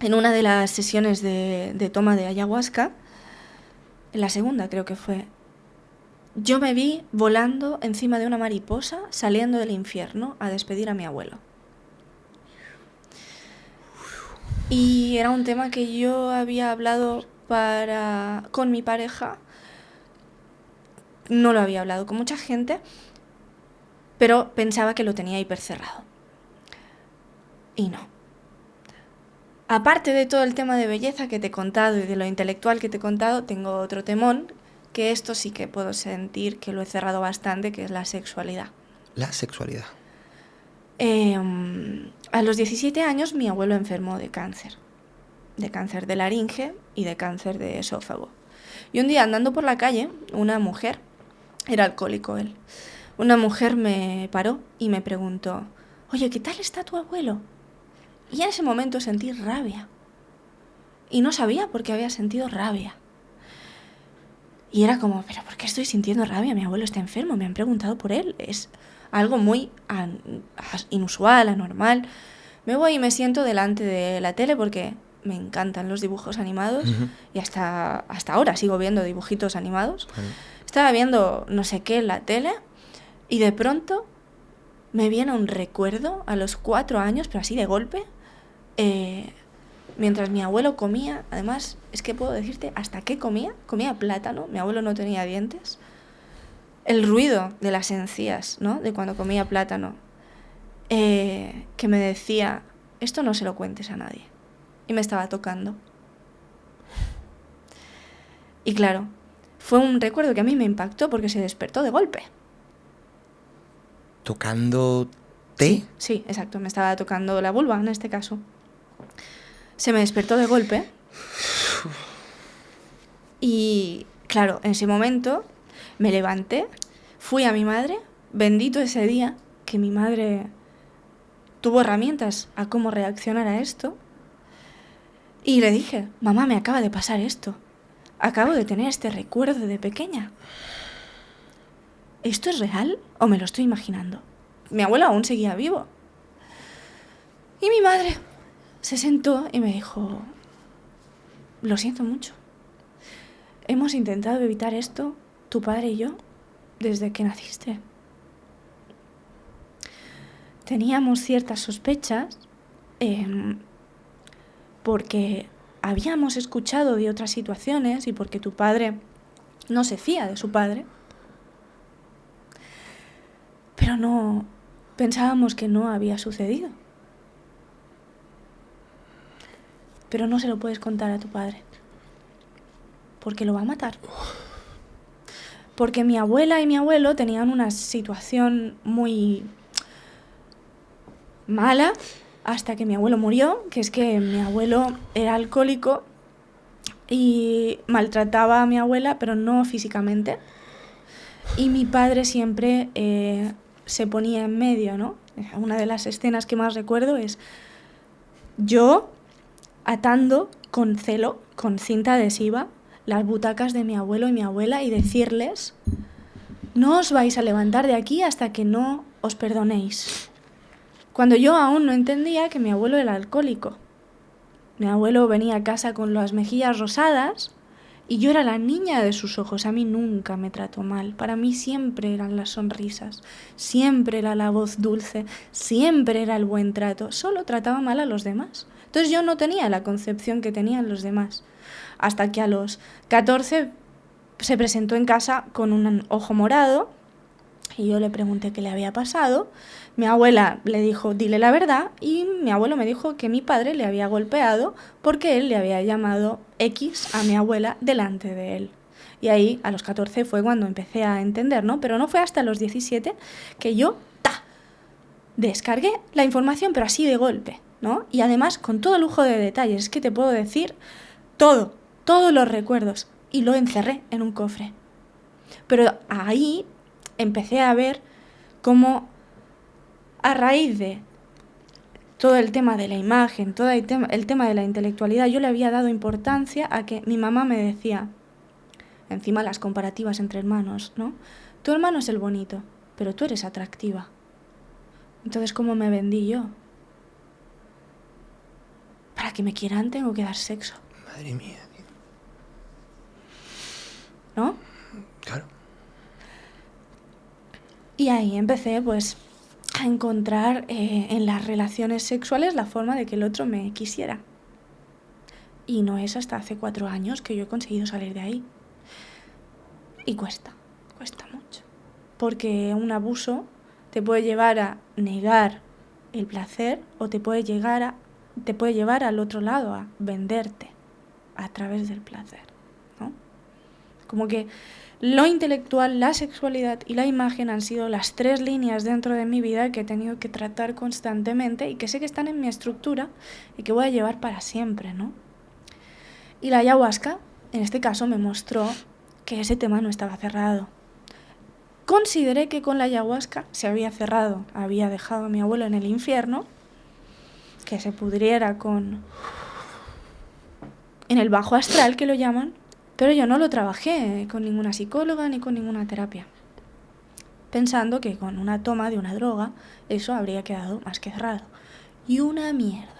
en una de las sesiones de toma de ayahuasca, en la segunda creo que fue, yo me vi volando encima de una mariposa saliendo del infierno a despedir a mi abuelo. Y era un tema que yo había hablado con mi pareja. No lo había hablado con mucha gente, pero pensaba que lo tenía hipercerrado. Y no. Aparte de todo el tema de belleza que te he contado y de lo intelectual que te he contado, tengo otro temón, que esto sí que puedo sentir que lo he cerrado bastante, que es la sexualidad. La sexualidad. A los 17 años mi abuelo enfermó de cáncer de laringe y de cáncer de esófago. Y un día andando por la calle, una mujer, era alcohólico él, una mujer me paró y me preguntó, oye, ¿qué tal está tu abuelo? Y en ese momento sentí rabia. Y no sabía por qué había sentido rabia. Y era como, ¿pero por qué estoy sintiendo rabia? Mi abuelo está enfermo, me han preguntado por él. Es algo muy inusual, anormal. Me voy y me siento delante de la tele porque me encantan los dibujos animados. Y hasta ahora sigo viendo dibujitos animados. Estaba viendo no sé qué en la tele y de pronto me viene un recuerdo a los 4 años, pero así de golpe, mientras mi abuelo comía. Además, es que puedo decirte hasta qué comía plátano, mi abuelo no tenía dientes, el ruido de las encías, ¿no?, de cuando comía plátano, que me decía, esto no se lo cuentes a nadie, y me estaba tocando. Y claro, fue un recuerdo que a mí me impactó porque se despertó de golpe. ¿Tocándote? Sí, exacto, me estaba tocando la vulva en este caso. Se me despertó de golpe. Y claro, en ese momento me levanté, fui a mi madre, bendito ese día que mi madre tuvo herramientas a cómo reaccionar a esto, y le dije, mamá, me acaba de pasar esto, acabo de tener este recuerdo de pequeña. ¿Esto es real o me lo estoy imaginando? Mi abuelo aún seguía vivo. Y mi madre se sentó y me dijo, lo siento mucho. Hemos intentado evitar esto, tu padre y yo, desde que naciste. Teníamos ciertas sospechas porque habíamos escuchado de otras situaciones y porque tu padre no se fía de su padre, pero no pensábamos que no había sucedido. Pero no se lo puedes contar a tu padre, porque lo va a matar. Porque mi abuela y mi abuelo tenían una situación muy mala hasta que mi abuelo murió, que es que mi abuelo era alcohólico y maltrataba a mi abuela, pero no físicamente. Y mi padre siempre se ponía en medio, ¿no? Una de las escenas que más recuerdo es yo atando con celo, con cinta adhesiva, las butacas de mi abuelo y mi abuela y decirles, no os vais a levantar de aquí hasta que no os perdonéis. Cuando yo aún no entendía que mi abuelo era alcohólico. Mi abuelo venía a casa con las mejillas rosadas y yo era la niña de sus ojos. A mí nunca me trató mal. Para mí siempre eran las sonrisas, siempre era la voz dulce, siempre era el buen trato. Solo trataba mal a los demás. Entonces yo no tenía la concepción que tenían los demás. Hasta que a los 14 se presentó en casa con un ojo morado y yo le pregunté qué le había pasado. Mi abuela le dijo, dile la verdad, y mi abuelo me dijo que mi padre le había golpeado porque él le había llamado X a mi abuela delante de él. Y ahí, a los 14, fue cuando empecé a entender, ¿no? Pero no fue hasta los 17 que yo, descargué la información, pero así de golpe, ¿no? Y además, con todo lujo de detalles, es que te puedo decir todos los recuerdos, y lo encerré en un cofre. Pero ahí empecé a ver cómo a raíz de todo el tema de la imagen, todo el tema de la intelectualidad, yo le había dado importancia a que mi mamá me decía, encima las comparativas entre hermanos, ¿no? Tu hermano es el bonito, pero tú eres atractiva. Entonces, ¿cómo me vendí yo? que me quieran tengo que dar sexo, Madre mía. ¿no? Claro. Y ahí empecé pues a encontrar en las relaciones sexuales la forma de que el otro me quisiera. Y no es hasta hace 4 años que yo he conseguido salir de ahí. Y cuesta mucho. Porque un abuso te puede llevar a negar el placer o te puede llevar al otro lado, a venderte a través del placer, ¿no? Como que lo intelectual, la sexualidad y la imagen han sido las 3 líneas dentro de mi vida que he tenido que tratar constantemente y que sé que están en mi estructura y que voy a llevar para siempre, ¿no? Y la ayahuasca, en este caso, me mostró que ese tema no estaba cerrado. Consideré que con la ayahuasca se había cerrado, había dejado a mi abuelo en el infierno, que se pudriera en el bajo astral, que lo llaman, pero yo no lo trabajé con ninguna psicóloga ni con ninguna terapia, pensando que con una toma de una droga eso habría quedado más que cerrado. Y una mierda.